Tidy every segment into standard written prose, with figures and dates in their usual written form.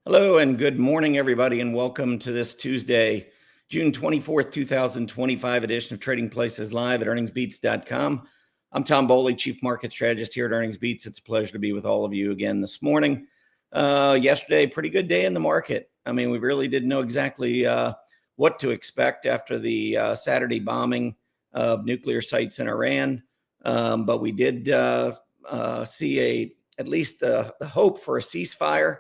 Hello and good morning, everybody, and welcome to this Tuesday, June 24th, 2025 edition of Trading Places Live at EarningsBeats.com. I'm Tom Boley, Chief Market Strategist here at EarningsBeats. It's a pleasure to be with all of you again this morning. Yesterday, pretty good day in the market. I mean, we really didn't know exactly what to expect after the Saturday bombing of nuclear sites in Iran, but we did see at least the hope for a ceasefire.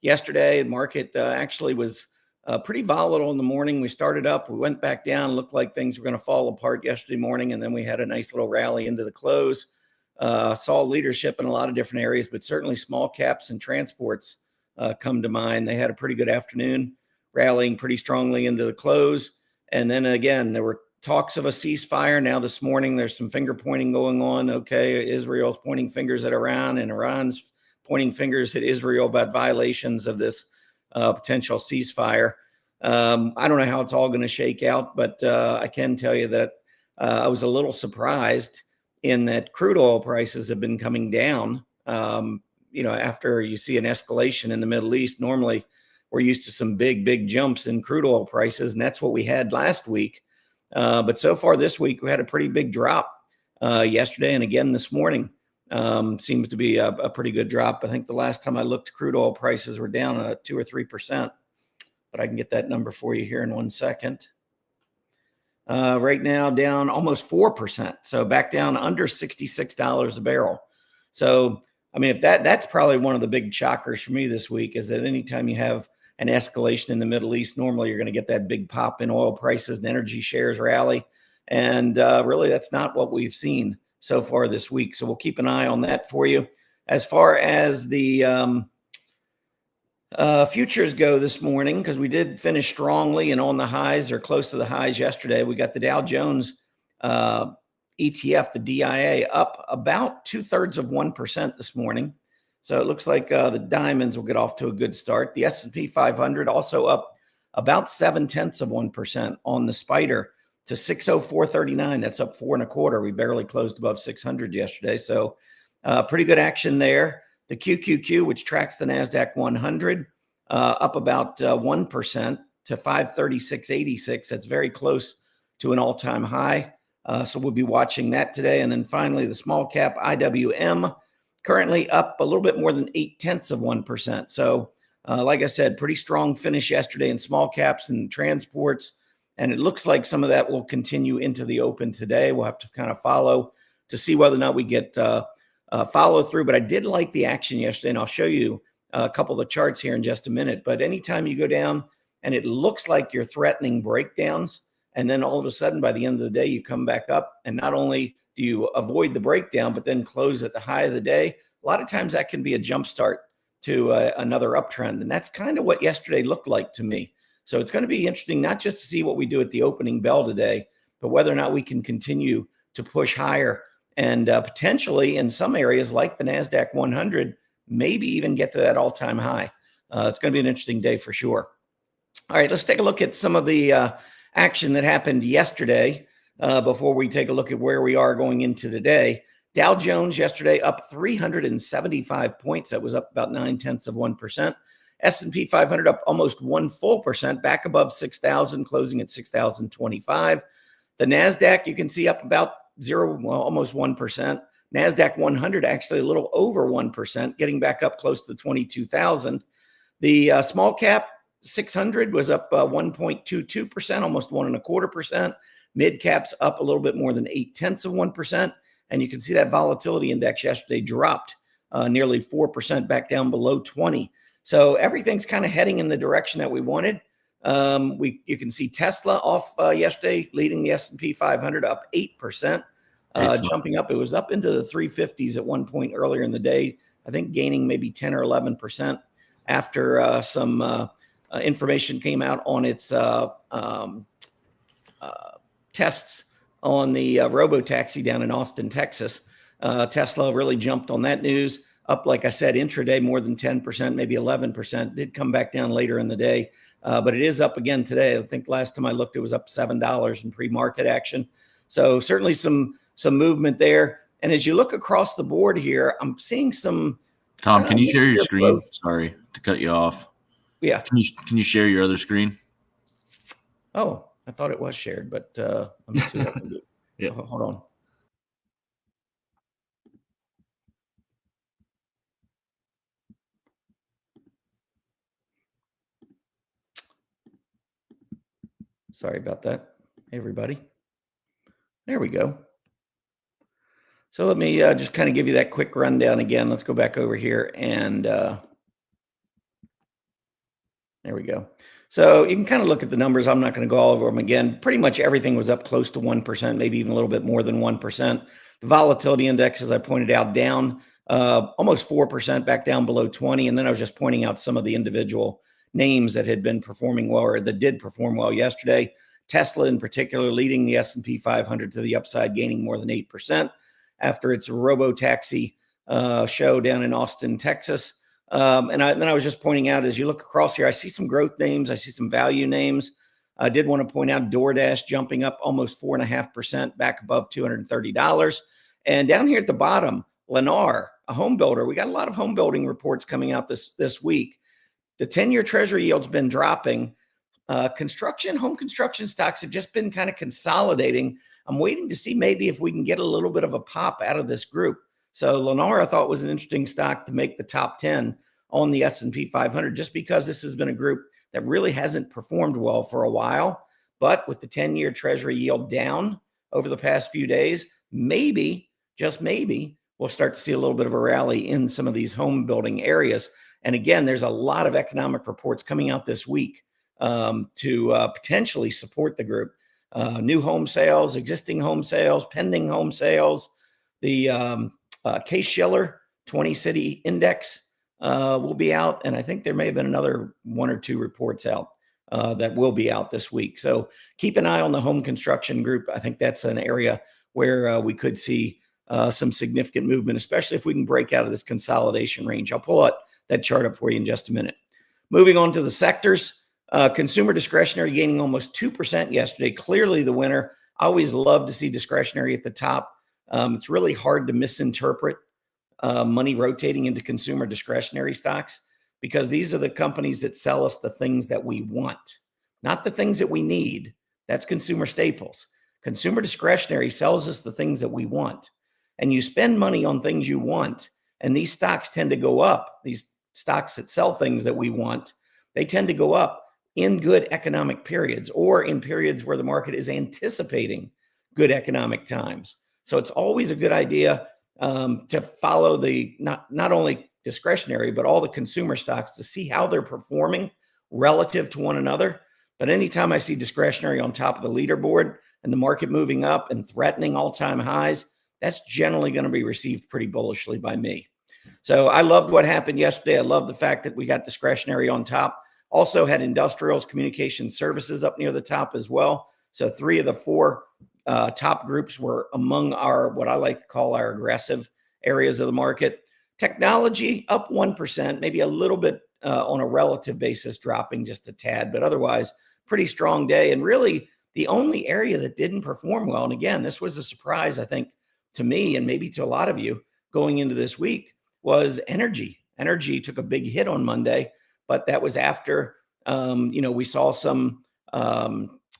Yesterday, the market actually was pretty volatile in the morning. We started up, we went back down, looked like things were going to fall apart yesterday morning, and then we had a nice little rally into the close. Saw leadership in a lot of different areas, but certainly small caps and transports come to mind. They had a pretty good afternoon, rallying pretty strongly into the close. And then again, there were talks of a ceasefire. Now this morning, there's some finger pointing going on. Okay, Israel's pointing fingers at Iran, and Iran's pointing fingers at Israel about violations of this potential ceasefire. I don't know how it's all going to shake out, but I can tell you that I was a little surprised in that crude oil prices have been coming down. After you see an escalation in the Middle East, normally we're used to some big jumps in crude oil prices, and that's what we had last week. But so far this week, we had a pretty big drop yesterday and again this morning. Seems to be a pretty good drop. I think the last time I looked, crude oil prices were down 2 or 3%, but I can get that number for you here in 1 second. Right now down almost 4%. So back down under $66 a barrel. So, I mean, if that's probably one of the big shockers for me this week is that anytime you have an escalation in the Middle East, normally you're going to get that big pop in oil prices and energy shares rally. And really, that's not what we've seen so far this week. So we'll keep an eye on that for you. As far as the futures go this morning, because we did finish strongly and on the highs or close to the highs yesterday, we got the Dow Jones ETF, the DIA, up about 2/3% this morning. So it looks like the diamonds will get off to a good start. The S&P 500 also up about 0.7% on the spider to 604.39. That's up 4 1/4. We barely closed above 600 yesterday. So pretty good action there. The QQQ, which tracks the NASDAQ 100, up about 1% to 536.86. That's very close to an all-time high. So we'll be watching that today. And then finally, the small cap IWM, currently up a little bit more than 0.8%. So like I said, pretty strong finish yesterday in small caps and transports. And it looks like some of that will continue into the open today. We'll have to kind of follow to see whether or not we get follow through. But I did like the action yesterday, and I'll show you a couple of the charts here in just a minute. But anytime you go down and it looks like you're threatening breakdowns, and then all of a sudden by the end of the day, you come back up, and not only do you avoid the breakdown, but then close at the high of the day, a lot of times that can be a jump start to another uptrend. And that's kind of what yesterday looked like to me. So it's going to be interesting, not just to see what we do at the opening bell today, but whether or not we can continue to push higher and potentially in some areas like the NASDAQ 100, maybe even get to that all-time high. It's going to be an interesting day for sure. All right, let's take a look at some of the action that happened yesterday before we take a look at where we are going into today. Dow Jones yesterday up 375 points. That was up about 0.9%. S&P 500 up almost 1% back above 6,000, closing at 6,025. The NASDAQ, you can see up about almost 1%. NASDAQ 100 actually a little over 1%, getting back up close to 22,000. The small cap 600 was up 1.22%, almost 1.25%. Mid caps up a little bit more than 0.8%. And you can see that volatility index yesterday dropped nearly 4% back down below 20. So everything's kind of heading in the direction that we wanted. You can see Tesla off yesterday, leading the S&P 500 up 8%, jumping up. It was up into the 350s at one point earlier in the day, I think gaining maybe 10 or 11% after some information came out on its tests on the robo-taxi down in Austin, Texas. Tesla really jumped on that news. Up, like I said, intraday more than 10%, maybe 11%. Did come back down later in the day, but it is up again today. I think last time I looked, it was up $7 in pre-market action. So certainly some movement there. And as you look across the board here, I'm seeing some. Tom, can you share your screen? Sorry to cut you off. Yeah. Can you share your other screen? Oh, I thought it was shared, but let me see what I can do. Yeah. Oh, hold on. Sorry about that, everybody. There we go. So let me just kind of give you that quick rundown again. Let's go back over here and there we go. So you can kind of look at the numbers. I'm not going to go all over them again. Pretty much everything was up close to 1%, maybe even a little bit more than 1%. The volatility index, as I pointed out, down almost 4%, back down below 20. And then I was just pointing out some of the individual names that had been performing well or that did perform well yesterday. Tesla in particular leading the S&P 500 to the upside, gaining more than 8% after its robo-taxi show down in Austin, Texas. And then I was just pointing out, as you look across here, I see some growth names. I see some value names. I did want to point out DoorDash jumping up almost 4.5% back above $230. And down here at the bottom, Lennar, a home builder. We got a lot of home building reports coming out this week. The 10-year Treasury yield's been dropping. Home construction stocks have just been kind of consolidating. I'm waiting to see maybe if we can get a little bit of a pop out of this group. So Lennar, I thought, was an interesting stock to make the top 10 on the S&P 500, just because this has been a group that really hasn't performed well for a while. But with the 10-year Treasury yield down over the past few days, maybe, just maybe, we'll start to see a little bit of a rally in some of these home building areas. And again, there's a lot of economic reports coming out this week to potentially support the group. New home sales, existing home sales, pending home sales. The Case-Shiller 20-city index will be out. And I think there may have been another one or two reports out that will be out this week. So keep an eye on the home construction group. I think that's an area where we could see some significant movement, especially if we can break out of this consolidation range. I'll pull out that chart up for you in just a minute. Moving on to the sectors, consumer discretionary gaining almost 2% yesterday. Clearly the winner. I always love to see discretionary at the top. It's really hard to misinterpret money rotating into consumer discretionary stocks, because these are the companies that sell us the things that we want, not the things that we need. That's consumer staples. Consumer discretionary sells us the things that we want. And you spend money on things you want, and these stocks tend to go up. These stocks that sell things that we want, they tend to go up in good economic periods, or in periods where the market is anticipating good economic times. So it's always a good idea to follow the not only discretionary, but all the consumer stocks to see how they're performing relative to one another. But anytime I see discretionary on top of the leaderboard and the market moving up and threatening all-time highs, that's generally going to be received pretty bullishly by me. So I loved what happened yesterday. I love the fact that we got discretionary on top. Also had industrials, communication services up near the top as well. So 3 of the 4 top groups were among our, what I like to call our aggressive areas of the market. Technology up 1%, maybe a little bit on a relative basis, dropping just a tad, but otherwise pretty strong day. And really the only area that didn't perform well, and again, this was a surprise, I think, to me and maybe to a lot of you going into this week, was energy. Energy took a big hit on Monday, but that was after, we saw some,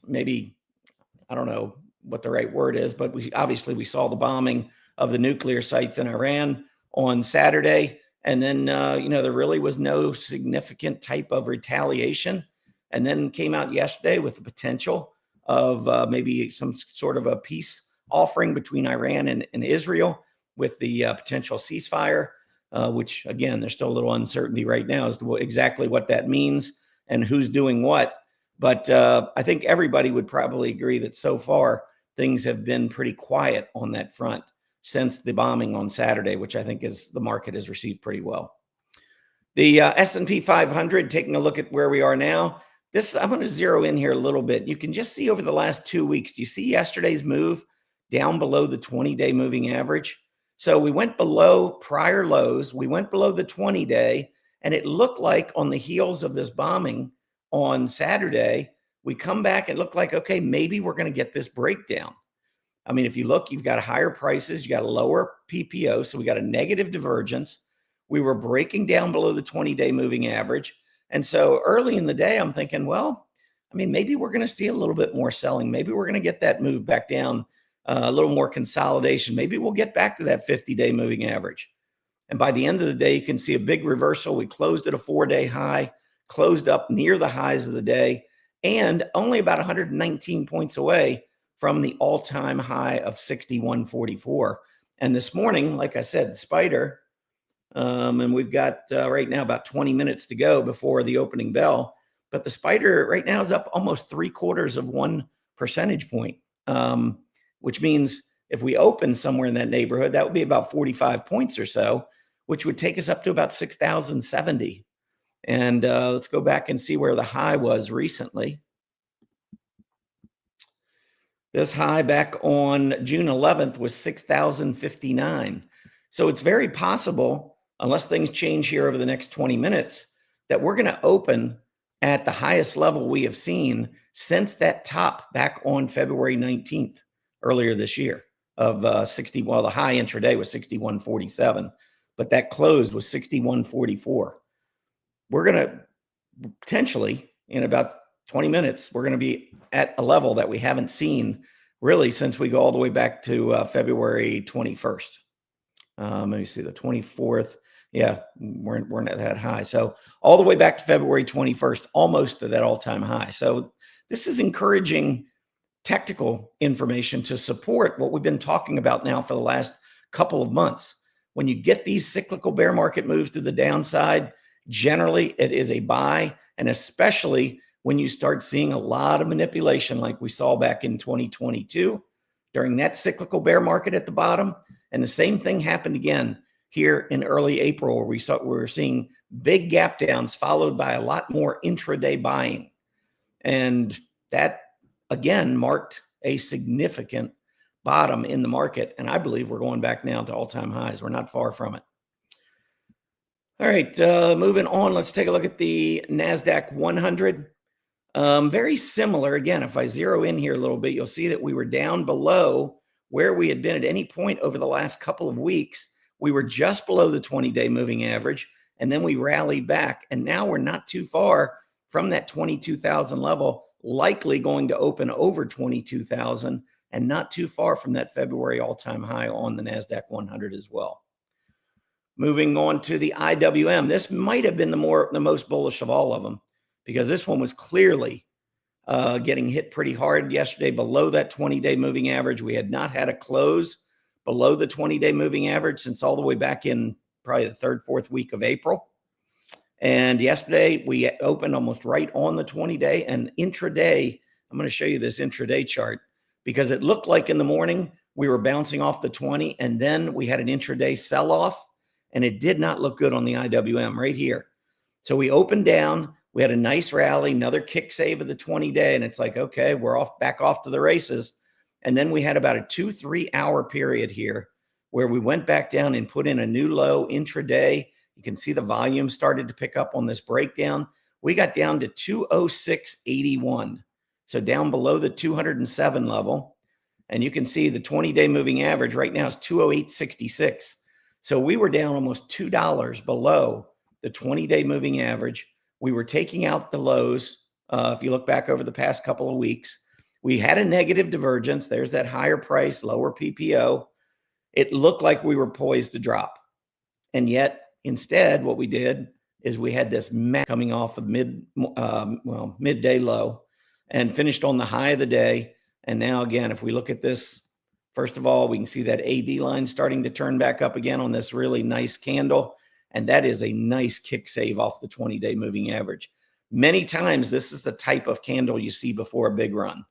maybe, I don't know what the right word is, but we saw the bombing of the nuclear sites in Iran on Saturday. And then, there really was no significant type of retaliation. And then came out yesterday with the potential of maybe some sort of a peace offering between Iran and Israel, with the potential ceasefire, which, again, there's still a little uncertainty right now as to exactly what that means and who's doing what. But I think everybody would probably agree that so far things have been pretty quiet on that front since the bombing on Saturday, which I think the market has received pretty well. The S&P 500, taking a look at where we are now. I'm going to zero in here a little bit. You can just see over the last 2 weeks. Do you see yesterday's move down below the 20-day moving average? So we went below prior lows. We went below the 20-day, and it looked like on the heels of this bombing on Saturday, we come back and look like, okay, maybe we're going to get this breakdown. I mean, if you look, you've got higher prices, you got a lower PPO, so we got a negative divergence. We were breaking down below the 20-day moving average. And so early in the day, I'm thinking, well, I mean, maybe we're going to see a little bit more selling. Maybe we're going to get that move back down, a little more consolidation. Maybe we'll get back to that 50-day moving average. And by the end of the day, you can see a big reversal. We closed at a 4-day high, closed up near the highs of the day, and only about 119 points away from the all-time high of 61.44. And this morning, like I said, Spider, and we've got right now about 20 minutes to go before the opening bell. But the Spider right now is up almost 0.75 of 1 percentage point, which means if we open somewhere in that neighborhood, that would be about 45 points or so, which would take us up to about 6,070. And let's go back and see where the high was recently. This high back on June 11th was 6,059. So it's very possible, unless things change here over the next 20 minutes, that we're going to open at the highest level we have seen since that top back on February 19th earlier this year of 60. Well, the high intraday was 61.47, but that closed was 61.44. We're going to potentially, in about 20 minutes, we're going to be at a level that we haven't seen really since we go all the way back to February 21st. Let me see, the 24th. Yeah, we're not that high. So all the way back to February 21st, almost to that all-time high. So this is encouraging technical information to support what we've been talking about now for the last couple of months. When you get these cyclical bear market moves to the downside, generally it is a buy, and especially when you start seeing a lot of manipulation like we saw back in 2022 during that cyclical bear market at the bottom. And the same thing happened again here in early April, where we were seeing big gap downs followed by a lot more intraday buying. And that, again, marked a significant bottom in the market. And I believe we're going back now to all-time highs. We're not far from it. All right, moving on, let's take a look at the NASDAQ 100. Very similar. Again, if I zero in here a little bit, you'll see that we were down below where we had been at any point over the last couple of weeks. We were just below the 20-day moving average, and then we rallied back. And now we're not too far from that 22,000 level, likely going to open over 22,000, and not too far from that February all-time high on the NASDAQ 100 as well. Moving on to the IWM. This might have been the most bullish of all of them, because this one was clearly getting hit pretty hard yesterday below that 20-day moving average. We had not had a close below the 20-day moving average since all the way back in probably the 3rd, 4th week of April. And yesterday we opened almost right on the 20-day, and intraday, I'm going to show you this intraday chart, because it looked like in the morning we were bouncing off the 20, and then we had an intraday sell-off, and it did not look good on the IWM right here. So we opened down, we had a nice rally, another kick save of the 20-day, and it's like, okay, we're back off to the races. And then we had about a 2-3 hour period here where we went back down and put in a new low intraday. You can see the volume started to pick up on this breakdown. We got down to 206.81. So down below the 207 level. And you can see the 20-day moving average right now is 208.66. So we were down almost $2 below the 20-day moving average. We were taking out the lows. If you look back over the past couple of weeks, we had a negative divergence. There's that higher price, lower PPO. It looked like we were poised to drop. And yet, instead, what we did is we had this coming off of midday low and finished on the high of the day. And now, again, if we look at this, first of all, we can see that AD line starting to turn back up again on this really nice candle. And that is a nice kick save off the 20-day moving average. Many times, this is the type of candle you see before a big run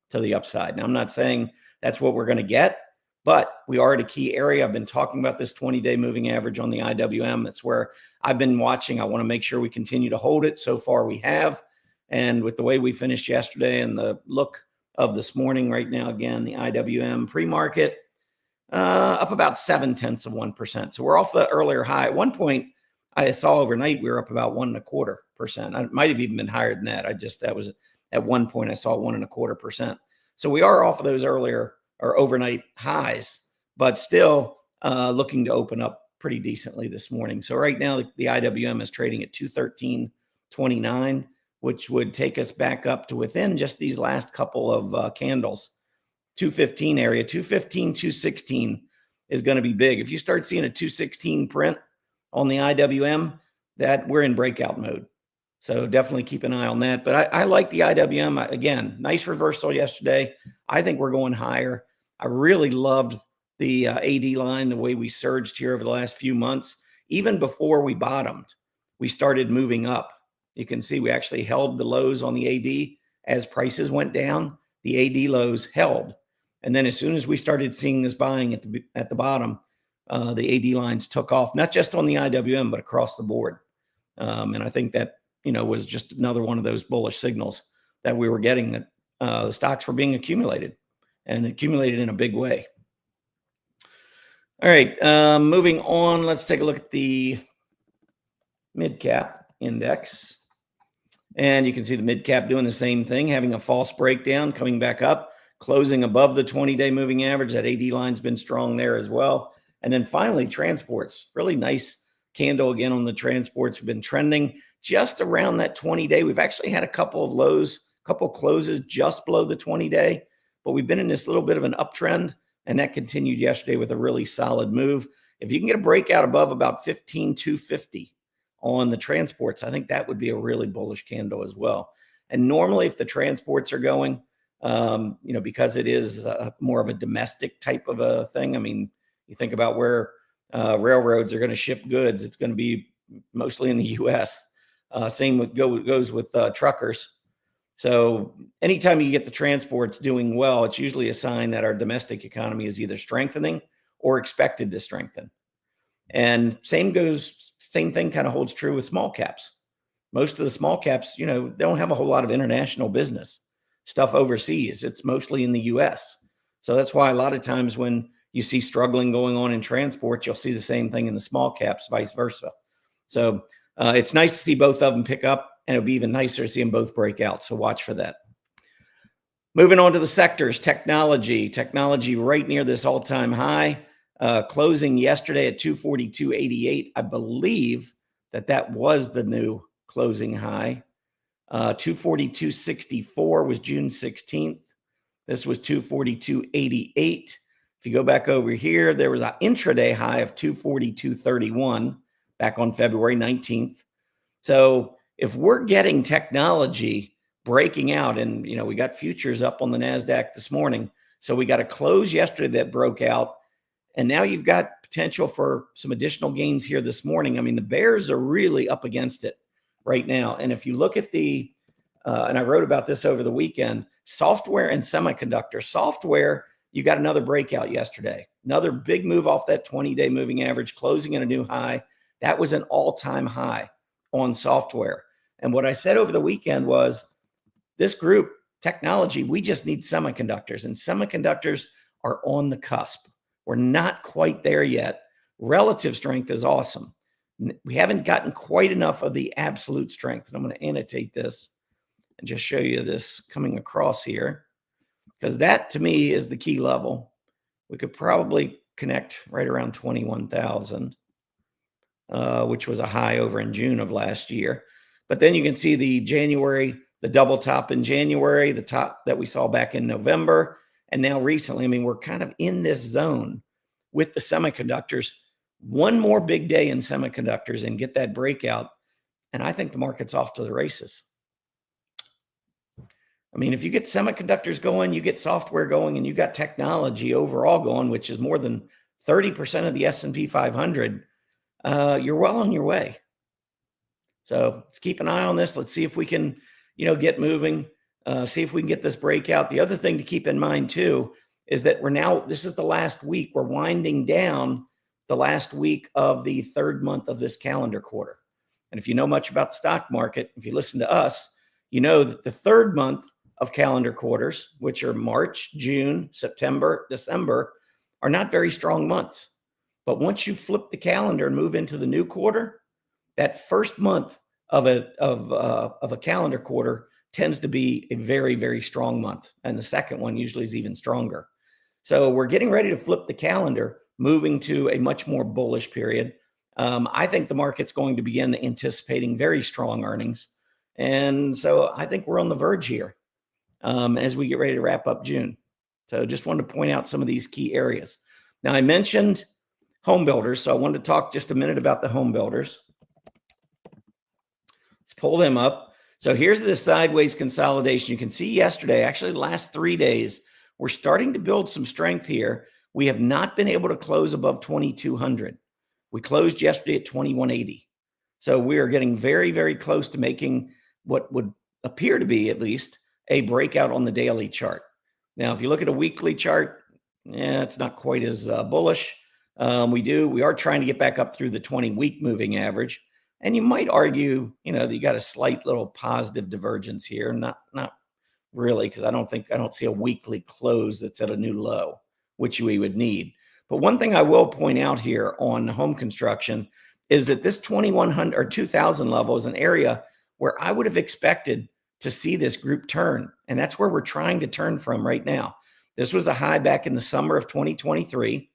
to the upside. Now, I'm not saying that's what we're going to get, but we are at a key area. I've been talking about this 20-day moving average on the IWM. That's where I've been watching. I want to make sure we continue to hold it. So far, we have. And with the way we finished yesterday and the look of this morning right now, again, the IWM pre-market up about 0.7%. So we're off the earlier high. At one point, I saw overnight we were up about 1.25%. It might have even been higher than that. That was at one point I saw 1.25%. So we are off of those earlier or overnight highs, but still looking to open up pretty decently this morning. So right now the IWM is trading at 213.25. 29, which would take us back up to within just these last couple of candles. 215 area, 215, 216 is going to be big. If you start seeing a 216 print on the IWM, that we're in breakout mode. So definitely keep an eye on that. But I like the IWM. Again, nice reversal yesterday. I think we're going higher. I really loved the AD line, the way we surged here over the last few months. Even before we bottomed, we started moving up. You can see we actually held the lows on the AD as prices went down. The AD lows held. And then as soon as we started seeing this buying at the bottom, the AD lines took off, not just on the IWM, but across the board. And I think that, was just another one of those bullish signals that we were getting, that the stocks were being accumulated and accumulated in a big way. All right, moving on, let's take a look at the mid-cap index. And you can see the mid-cap doing the same thing, having a false breakdown, coming back up, closing above the 20-day moving average. That AD line's been strong there as well. And then finally, transports, really nice candle again on the transports. We've been trending just around that 20-day. We've actually had a couple of lows, a couple of closes just below the 20-day, but we've been in this little bit of an uptrend, and that continued yesterday with a really solid move. If you can get a breakout above about 15,250 on the transports, I think that would be a really bullish candle as well. And normally if the transports are going, because it is more of a domestic type of a thing. I mean, you think about where railroads are going to ship goods, it's going to be mostly in the U.S. Same goes with truckers. So anytime you get the transports doing well, it's usually a sign that our domestic economy is either strengthening or expected to strengthen. And same thing kind of holds true with small caps. Most of the small caps, they don't have a whole lot of international business stuff overseas. It's mostly in the US. So that's why a lot of times when you see struggling going on in transport, you'll see the same thing in the small caps, vice versa. So it's nice to see both of them pick up, and it'll be even nicer to see them both break out. So watch for that. Moving on to the sectors, technology right near this all-time high, closing yesterday at 242.88. I believe that was the new closing high. 242.64 was June 16th. This was 242.88. If you go back over here, there was an intraday high of 242.31 back on February 19th. So if we're getting technology breaking out, and we got futures up on the NASDAQ this morning, so we got a close yesterday that broke out, and now you've got potential for some additional gains here this morning. I mean, the bears are really up against it right now. And if you look at the, and I wrote about this over the weekend, software and semiconductor. Software, you got another breakout yesterday. Another big move off that 20-day moving average, closing at a new high. That was an all-time high on software. And what I said over the weekend was, this group, technology, we just need semiconductors. And semiconductors are on the cusp. We're not quite there yet. Relative strength is awesome. We haven't gotten quite enough of the absolute strength. And I'm going to annotate this and just show you this coming across here, because that to me is the key level. We could probably connect right around 21,000, which was a high over in June of last year. But then you can see the double top in January, the top that we saw back in November. And now recently, I mean, we're kind of in this zone with the semiconductors. One more big day in semiconductors and get that breakout, and I think the market's off to the races. I mean, if you get semiconductors going, you get software going, and you got technology overall going, which is more than 30% of the S&P 500, you're well on your way. So let's keep an eye on this. Let's see if we can, get moving, see if we can get this breakout. The other thing to keep in mind too is that this is the last week. We're winding down the last week of the third month of this calendar quarter. And if you know much about the stock market, if you listen to us, you know that the third month of calendar quarters, which are March, June, September, December, are not very strong months. But once you flip the calendar and move into the new quarter, that first month of a calendar quarter tends to be a very, very strong month. And the second one usually is even stronger. So we're getting ready to flip the calendar, moving to a much more bullish period. I think the market's going to begin anticipating very strong earnings. And so I think we're on the verge here as we get ready to wrap up June. So just wanted to point out some of these key areas. Now I mentioned home builders, so I wanted to talk just a minute about the home builders. Let's pull them up. So here's the sideways consolidation. You can see yesterday, actually the last 3 days, we're starting to build some strength here. We have not been able to close above 2,200. We closed yesterday at 2,180. So we are getting very, very close to making what would appear to be at least a breakout on the daily chart. Now, if you look at a weekly chart, it's not quite as bullish. We are trying to get back up through the 20-week moving average. And you might argue, that you got a slight little positive divergence here. Not really, because I don't see a weekly close that's at a new low, which we would need. But one thing I will point out here on home construction is that this 2,100 or 2,000 level is an area where I would have expected to see this group turn. And that's where we're trying to turn from right now. This was a high back in the summer of 2023,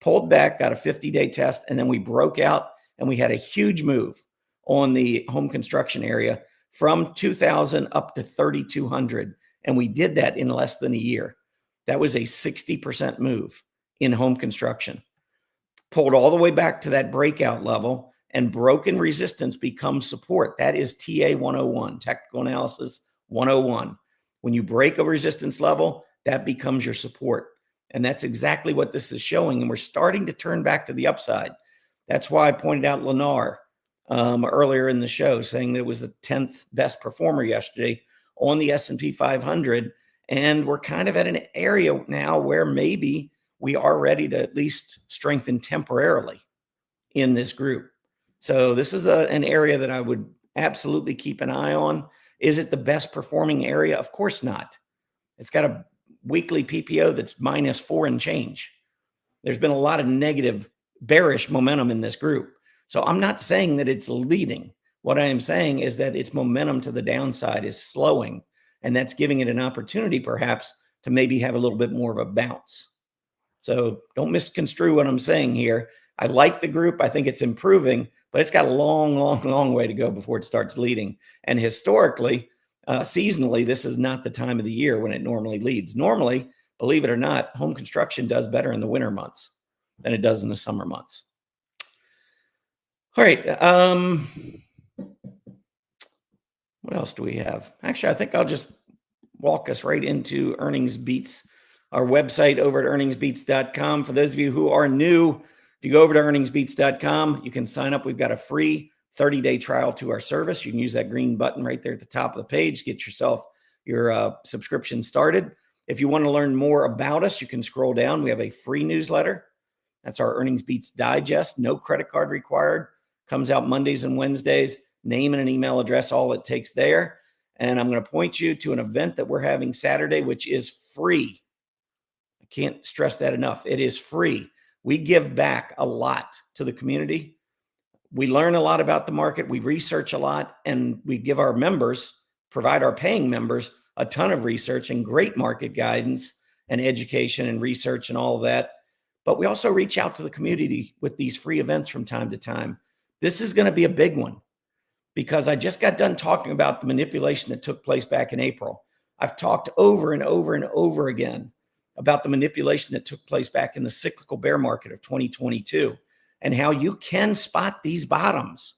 pulled back, got a 50-day test, and then we broke out and we had a huge move on the home construction area from 2,000 up to 3,200. And we did that in less than a year. That was a 60% move in home construction. Pulled all the way back to that breakout level, and broken resistance becomes support. That is TA 101, Technical Analysis 101. When you break a resistance level, that becomes your support. And that's exactly what this is showing. And we're starting to turn back to the upside. That's why I pointed out Lennar earlier in the show, saying that it was the 10th best performer yesterday on the S&P 500. And we're kind of at an area now where maybe we are ready to at least strengthen temporarily in this group. So this is an area that I would absolutely keep an eye on. Is it the best performing area? Of course not. It's got a weekly PPO that's -4 and change. There's been a lot of negative bearish momentum in this group. So I'm not saying that it's leading. What I am saying is that its momentum to the downside is slowing, and that's giving it an opportunity perhaps to maybe have a little bit more of a bounce. So don't misconstrue what I'm saying here. I like the group. I think it's improving, but it's got a long, long, long way to go before it starts leading. And historically, seasonally, this is not the time of the year when it normally leads. Normally, believe it or not, home construction does better in the winter months than it does in the summer months. All right. What else do we have? Actually, I think I'll just walk us right into EarningsBeats, our website over at EarningsBeats.com. For those of you who are new, if you go over to EarningsBeats.com, you can sign up. We've got a free 30-day trial to our service. You can use that green button right there at the top of the page, get yourself your subscription started. If you want to learn more about us, you can scroll down. We have a free newsletter. That's our EarningsBeats Digest. No credit card required. Comes out Mondays and Wednesdays. Name and an email address, all it takes there. And I'm going to point you to an event that we're having Saturday, which is free. I can't stress that enough. It is free. We give back a lot to the community. We learn a lot about the market. We research a lot, and we give our members, provide our paying members, a ton of research and great market guidance and education and research and all of that. But we also reach out to the community with these free events from time to time. This is going to be a big one because I just got done talking about the manipulation that took place back in April. I've talked over and over and over again about the manipulation that took place back in the cyclical bear market of 2022 and how you can spot these bottoms.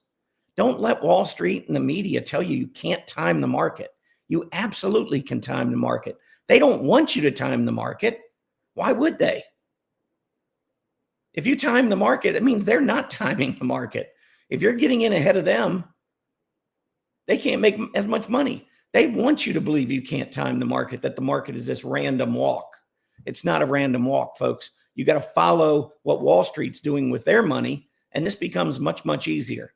Don't let Wall Street and the media tell you you can't time the market. You absolutely can time the market. They don't want you to time the market. Why would they? If you time the market, that means they're not timing the market. If you're getting in ahead of them, they can't make as much money. They want you to believe you can't time the market, that the market is this random walk. It's not a random walk, folks. You got to follow what Wall Street's doing with their money, and this becomes much, much easier.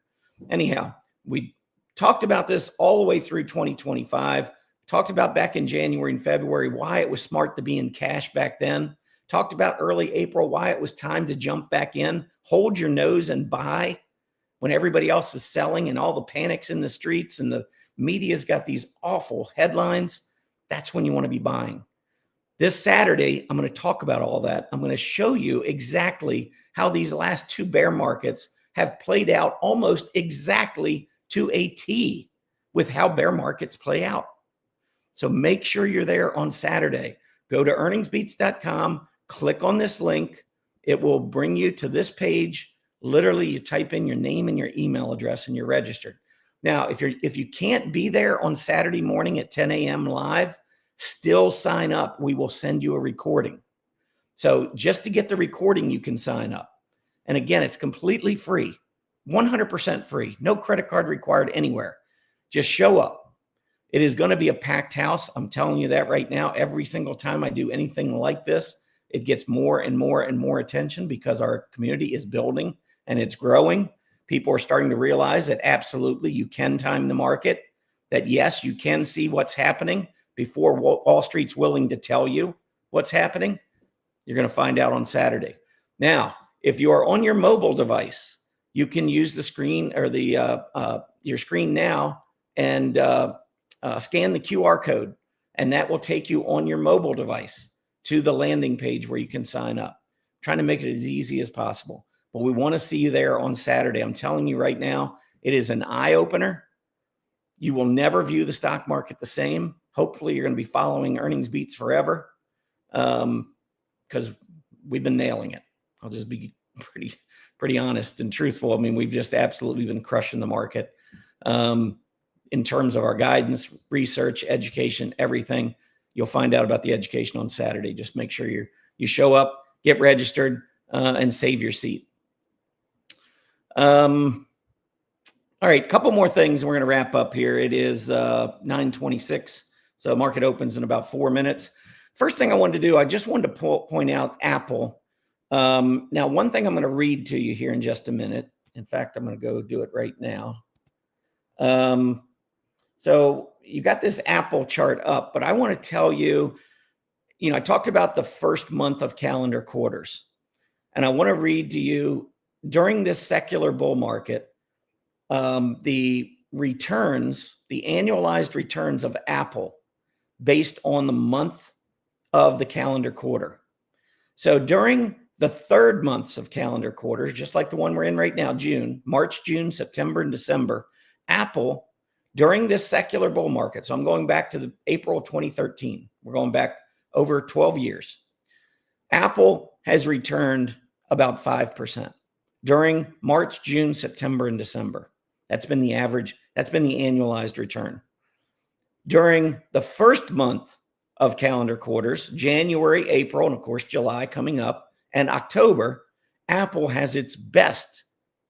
Anyhow, we talked about this all the way through 2025, talked about back in January and February why it was smart to be in cash back then, talked about early April why it was time to jump back in, hold your nose and buy when everybody else is selling and all the panics in the streets and the media's got these awful headlines. That's when you want to be buying. This Saturday, I'm going to talk about all that. I'm going to show you exactly how these last two bear markets have played out almost exactly to a T. with how bear markets play out. So make sure you're there on Saturday. Go to earningsbeats.com, click on this link. It will bring you to this page. Literally, you type in your name and your email address and you're registered. Now, if you can't be there on Saturday morning at 10 a.m. live, still sign up. We will send you a recording. So just to get the recording, you can sign up. And again, it's completely free, 100% free. No credit card required anywhere. Just show up. It is going to be a packed house. I'm telling you that right now. Every single time I do anything like this, it gets more and more and more attention because our community is building and it's growing. People are starting to realize that absolutely you can time the market, that yes, you can see what's happening before Wall Street's willing to tell you what's happening. You're going to find out on Saturday. Now, if you are on your mobile device, you can use the screen or your screen now and scan the QR code, and that will take you on your mobile device to the landing page where you can sign up. I'm trying to make it as easy as possible, but we want to see you there on Saturday. I'm telling you right now, it is an eye-opener. You will never view the stock market the same. Hopefully, you're going to be following EarningsBeats forever because we've been nailing it. I'll just be pretty honest and truthful. I mean, we've just absolutely been crushing the market in terms of our guidance, research, education, everything. You'll find out about the education on Saturday. Just make sure you show up, get registered, and save your seat. All right, couple more things, and we're going to wrap up here. It is 9:26, so market opens in about 4 minutes. First thing I wanted to do, I just wanted to point out Apple. Now, one thing I'm going to read to you here in just a minute. In fact, I'm going to go do it right now. So you got this Apple chart up, but I want to tell you, I talked about the first month of calendar quarters, and I want to read to you during this secular bull market, the returns, the annualized returns of Apple based on the month of the calendar quarter. So during the third months of calendar quarters, just like the one we're in right now, March, June, September, and December, Apple, during this secular bull market, so I'm going back to the April 2013, we're going back over 12 years, Apple has returned about 5% during March, June, September, and December. That's been the average, that's been the annualized return. During the first month of calendar quarters, January, April, and of course, July coming up, and October, Apple has its best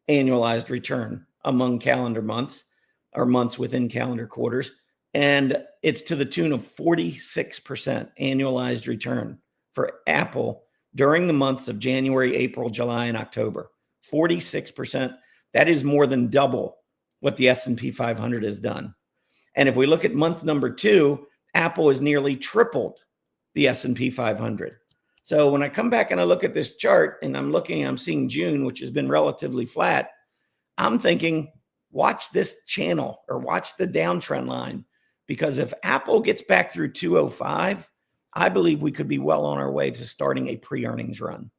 annualized return among calendar months or months within calendar quarters. And it's to the tune of 46% annualized return for Apple during the months of January, April, July, and October. 46%. That is more than double what the S&P 500 has done. And if we look at month number 2, Apple has nearly tripled the S&P 500. So when I come back and I look at this chart and I'm seeing June, which has been relatively flat, I'm thinking, watch this channel or watch the downtrend line, because if Apple gets back through 205, I believe we could be well on our way to starting a pre-earnings run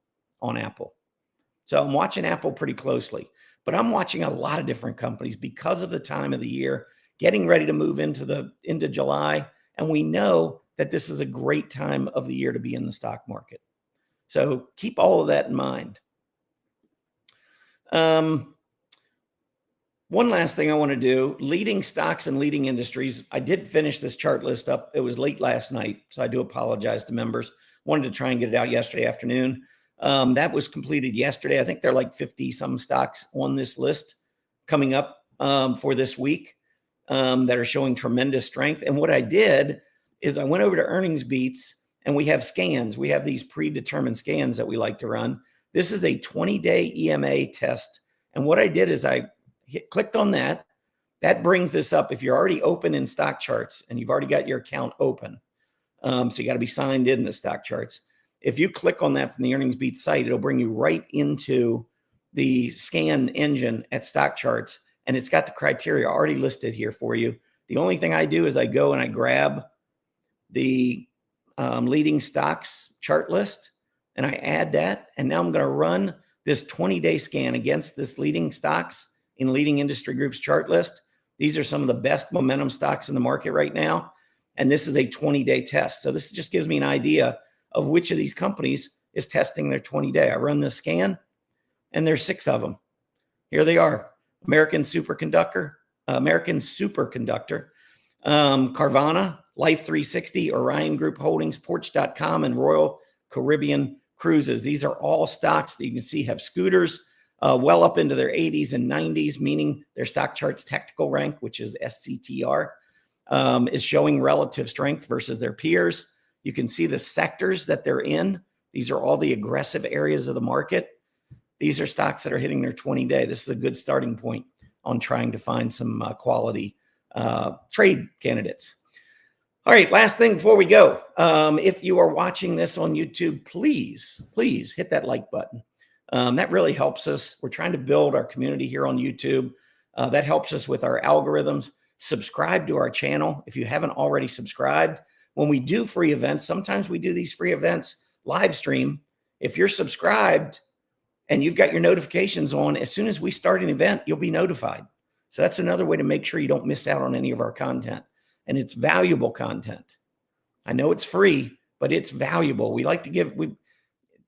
on Apple. So I'm watching Apple pretty closely, but I'm watching a lot of different companies because of the time of the year, getting ready to move into July. And we know that this is a great time of the year to be in the stock market. So keep all of that in mind. One last thing I want to do, leading stocks and leading industries. I did finish this chart list up. It was late last night, so I do apologize to members. Wanted to try and get it out yesterday afternoon. That was completed yesterday. I think there are like 50 some stocks on this list coming up for this week that are showing tremendous strength. And what I did is I went over to EarningsBeats, and we have scans. We have these predetermined scans that we like to run. This is a 20-day EMA test. And what I did is I clicked on that. That brings this up. If you're already open in stock charts and you've already got your account open, so you got to be signed in the stock charts. If you click on that from the EarningsBeats site, it'll bring you right into the scan engine at stock charts, and it's got the criteria already listed here for you. The only thing I do is I go and I grab the leading stocks chart list, and I add that, and now I'm going to run this 20-day scan against this leading stocks in leading industry groups chart list. These are some of the best momentum stocks in the market right now. And this is a 20-day test. So this just gives me an idea of which of these companies is testing their 20-day. I run this scan, and there's 6 of them. Here they are: American Superconductor, Carvana, Life 360, Orion Group Holdings, Porch.com, and Royal Caribbean Cruises. These are all stocks that you can see have scooters well up into their 80s and 90s, meaning their stock chart's technical rank, which is SCTR, is showing relative strength versus their peers. You can see the sectors that they're in. These are all the aggressive areas of the market. These are stocks that are hitting their 20-day. This is a good starting point on trying to find some quality trade candidates. All right, last thing before we go. If you are watching this on YouTube, please hit that like button. That really helps us. We're trying to build our community here on YouTube. That helps us with our algorithms. Subscribe to our channel if you haven't already subscribed. When we do free events, sometimes we do these free events live stream. If you're subscribed and you've got your notifications on, as soon as we start an event, you'll be notified. So that's another way to make sure you don't miss out on any of our content. And it's valuable content. I know it's free, but it's valuable. We like to give, it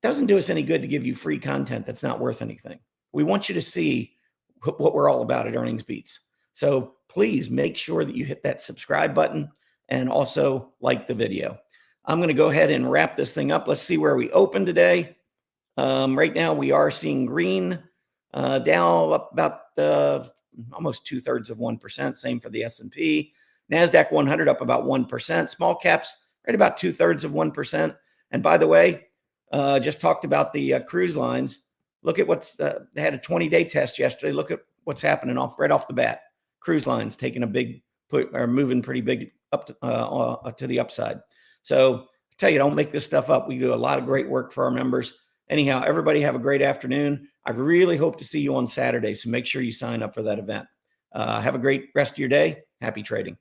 doesn't do us any good to give you free content that's not worth anything. We want you to see what we're all about at EarningsBeats. So please make sure that you hit that subscribe button and also like the video. I'm going to go ahead and wrap this thing up. Let's see where we open today. Right now we are seeing green down up about almost 2/3%. Same for the S&P. NASDAQ 100 up about 1%. Small caps right about 2/3%. And by the way, just talked about the cruise lines. Look at what's they had a 20-day test yesterday. Look at what's happening right off the bat. Cruise lines taking a big put, are moving pretty big up to the upside. So I tell you, don't make this stuff up. We do a lot of great work for our members. Anyhow, everybody have a great afternoon. I really hope to see you on Saturday. So make sure you sign up for that event. Have a great rest of your day. Happy trading.